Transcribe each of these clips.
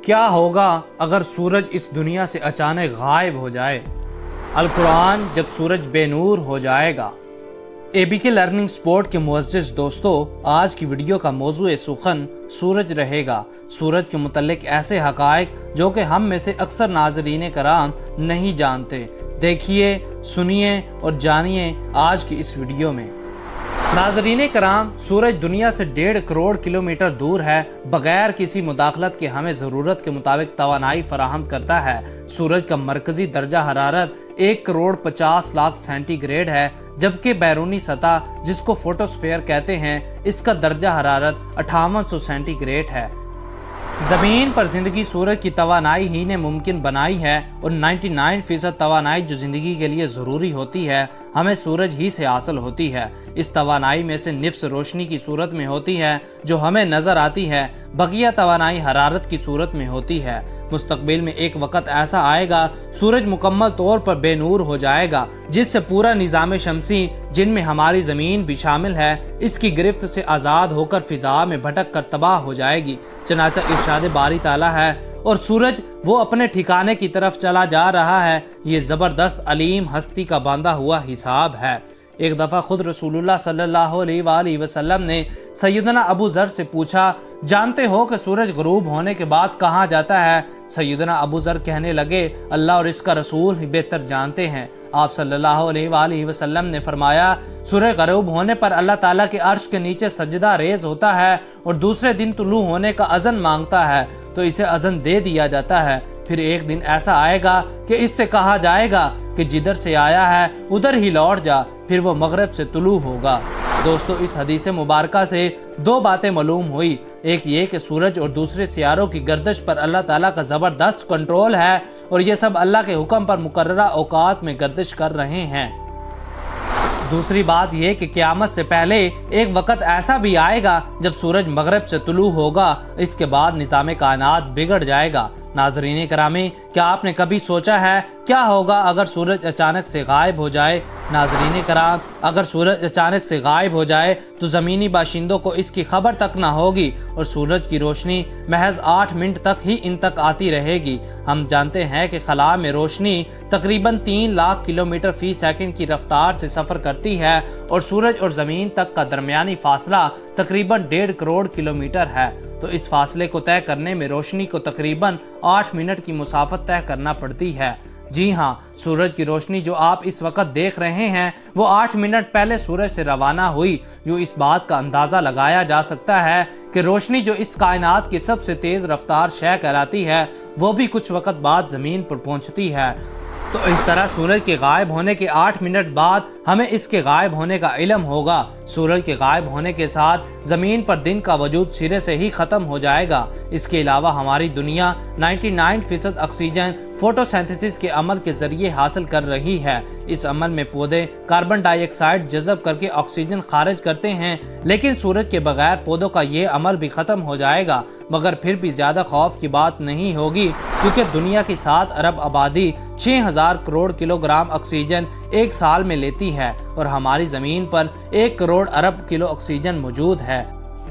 کیا ہوگا اگر سورج اس دنیا سے اچانک غائب ہو جائے؟ القرآن جب سورج بے نور ہو جائے گا۔ ABK لرننگ سپورٹ کے معزز دوستو، آج کی ویڈیو کا موضوع سخن سورج رہے گا۔ سورج کے متعلق ایسے حقائق جو کہ ہم میں سے اکثر ناظرین کرام نہیں جانتے۔ دیکھیے، سنیے اور جانیے آج کی اس ویڈیو میں۔ ناظرین کرام، سورج دنیا سے 1.5 کروڑ کلومیٹر دور ہے۔ بغیر کسی مداخلت کے ہمیں ضرورت کے مطابق توانائی فراہم کرتا ہے۔ سورج کا مرکزی درجہ حرارت 1,50,00,000 سینٹی گریڈ ہے، جبکہ بیرونی سطح جس کو فوٹوسفیئر کہتے ہیں، اس کا درجہ حرارت 5800 سینٹی گریڈ ہے۔ زمین پر زندگی سورج کی توانائی ہی نے ممکن بنائی ہے، اور 99% توانائی جو زندگی کے لیے ضروری ہوتی ہے ہمیں سورج ہی سے حاصل ہوتی ہے۔ اس توانائی میں سے نصف روشنی کی صورت میں ہوتی ہے جو ہمیں نظر آتی ہے، بقیہ توانائی حرارت کی صورت میں ہوتی ہے۔ مستقبل میں ایک وقت ایسا آئے گا سورج مکمل طور پر بے نور ہو جائے گا، جس سے پورا نظام شمسی، جن میں ہماری زمین بھی شامل ہے، اس کی گرفت سے آزاد ہو کر فضا میں بھٹک کر تباہ ہو جائے گی۔ چنانچہ ارشاد باری تعالیٰ ہے، اور سورج وہ اپنے ٹھکانے کی طرف چلا جا رہا ہے۔ یہ زبردست علیم ہستی کا باندھا ہوا حساب ہے۔ ایک دفعہ خود رسول اللہ صلی اللہ علیہ وآلہ وسلم نے سیدنا ابو ذر سے پوچھا، جانتے ہو کہ سورج غروب ہونے کے بعد کہاں جاتا ہے؟ سیدنا ابو ذر کہنے لگے، اللہ اور اس کا رسول ہی بہتر جانتے ہیں۔ آپ صلی اللہ علیہ وآلہ وسلم نے فرمایا، سورج غروب ہونے پر اللہ تعالیٰ کے عرش کے نیچے سجدہ ریز ہوتا ہے اور دوسرے دن طلوع ہونے کا اذن مانگتا ہے تو اسے اذن دے دیا جاتا ہے۔ پھر ایک دن ایسا آئے گا کہ اس سے کہا جائے گا کہ جدھر سے آیا ہے ادھر ہی لوٹ جا، پھر وہ مغرب سے طلوع ہوگا۔ دوستو، اس حدیث مبارکہ سے دو باتیں معلوم ہوئی۔ ایک یہ کہ سورج اور دوسرے سیاروں کی گردش پر اللہ تعالیٰ کا زبردست کنٹرول ہے، اور یہ سب اللہ کے حکم پر مقررہ اوقات میں گردش کر رہے ہیں۔ دوسری بات یہ کہ قیامت سے پہلے ایک وقت ایسا بھی آئے گا جب سورج مغرب سے طلوع ہوگا، اس کے بعد نظام کائنات بگڑ جائے گا۔ ناظرین کرامی، کیا آپ نے کبھی سوچا ہے کیا ہوگا اگر سورج اچانک سے غائب ہو جائے؟ ناظرین کرام، اگر سورج اچانک سے غائب ہو جائے تو زمینی باشندوں کو اس کی خبر تک نہ ہوگی، اور سورج کی روشنی محض 8 منٹ تک ہی ان تک آتی رہے گی۔ ہم جانتے ہیں کہ خلا میں روشنی تقریباً 3 لاکھ کلومیٹر فی سیکنڈ کی رفتار سے سفر کرتی ہے، اور سورج اور زمین تک کا درمیانی فاصلہ تقریباً 1.5 کروڑ کلومیٹر ہے۔ تو اس فاصلے کو طے کرنے میں روشنی کو تقریباً 8 منٹ کی مسافت طے کرنا پڑتی ہے۔ جی ہاں، سورج کی روشنی جو آپ اس وقت دیکھ رہے ہیں وہ 8 منٹ پہلے سورج سے روانہ ہوئی، جو اس بات کا اندازہ لگایا جا سکتا ہے کہ روشنی جو اس کائنات کی سب سے تیز رفتار شے کہلاتی ہے، وہ بھی کچھ وقت بعد زمین پر پہنچتی ہے۔ تو اس طرح سورج کے غائب ہونے کے 8 منٹ بعد ہمیں اس کے غائب ہونے کا علم ہوگا۔ سورج کے غائب ہونے کے ساتھ زمین پر دن کا وجود سرے سے ہی ختم ہو جائے گا۔ اس کے علاوہ ہماری دنیا 99% آکسیجن فوٹوسینتھسس کے عمل کے ذریعے حاصل کر رہی ہے۔ اس عمل میں پودے کاربن ڈائی آکسائیڈ جذب کر کے آکسیجن خارج کرتے ہیں، لیکن سورج کے بغیر پودوں کا یہ عمل بھی ختم ہو جائے گا۔ مگر پھر بھی زیادہ خوف کی بات نہیں ہوگی، کیونکہ دنیا کی 7 ارب آبادی 6000 کروڑ کلو گرام آکسیجن ایک سال میں لیتی ہے، اور ہماری زمین پر 1 کروڑ ارب کلو آکسیجن موجود ہے،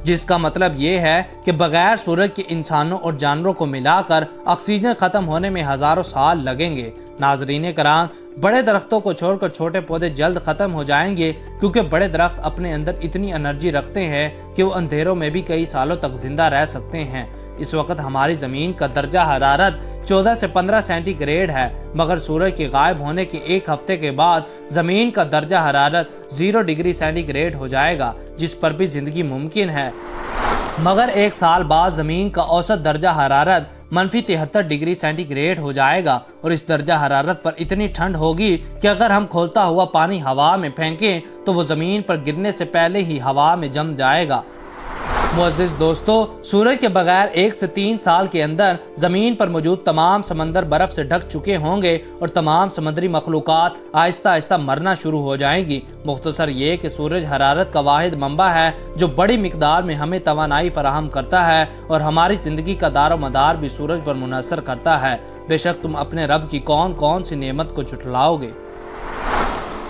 جس کا مطلب یہ ہے کہ بغیر سورج کے انسانوں اور جانوروں کو ملا کر آکسیجن ختم ہونے میں ہزاروں سال لگیں گے۔ ناظرین کرام، بڑے درختوں کو چھوڑ کر چھوٹے پودے جلد ختم ہو جائیں گے، کیونکہ بڑے درخت اپنے اندر اتنی انرجی رکھتے ہیں کہ وہ اندھیروں میں بھی کئی سالوں تک زندہ رہ سکتے ہیں۔ اس وقت ہماری زمین کا درجہ حرارت 14 سے 15 سینٹی گریڈ ہے، مگر سورج کے غائب ہونے کے ایک ہفتے کے بعد زمین کا درجہ حرارت 0 ڈگری سینٹی گریڈ ہو جائے گا، جس پر بھی زندگی ممکن ہے۔ مگر ایک سال بعد زمین کا اوسط درجہ حرارت -73 ڈگری سینٹی گریڈ ہو جائے گا، اور اس درجہ حرارت پر اتنی ٹھنڈ ہوگی کہ اگر ہم کھولتا ہوا پانی ہوا میں پھینکیں تو وہ زمین پر گرنے سے پہلے ہی ہوا میں جم جائے گا۔ معزز دوستو، سورج کے بغیر 1 سے 3 سال کے اندر زمین پر موجود تمام سمندر برف سے ڈھک چکے ہوں گے، اور تمام سمندری مخلوقات آہستہ آہستہ مرنا شروع ہو جائیں گی۔ مختصر یہ کہ سورج حرارت کا واحد منبع ہے جو بڑی مقدار میں ہمیں توانائی فراہم کرتا ہے، اور ہماری زندگی کا دار و مدار بھی سورج پر منحصر کرتا ہے۔ بے شک تم اپنے رب کی کون کون سی نعمت کو جھٹلاؤ گے۔